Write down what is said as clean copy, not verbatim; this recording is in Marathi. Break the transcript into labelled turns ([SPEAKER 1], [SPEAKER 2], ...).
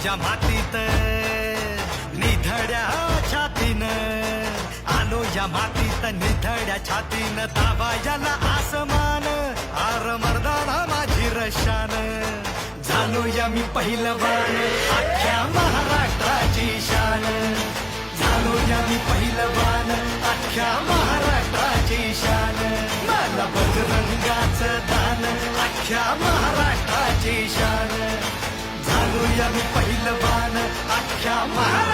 [SPEAKER 1] तुझ्या मातीत निधड्या छातीनं, आलो या मातीत निधड्या छातीनं, ताबायाला आसमान, आर मर्दाना माझी रशान, झालो या मी पहिलवान, अख्ख्या महाराष्ट्राची शान, झालो या मी पहिलवान, अख्ख्या महाराष्ट्राची शान, मला बजरंगाचं दान, अख्ख्या महाराष्ट्राची शान, झालो या मी पहिलवान, अख्ख्या महाराष्ट्राची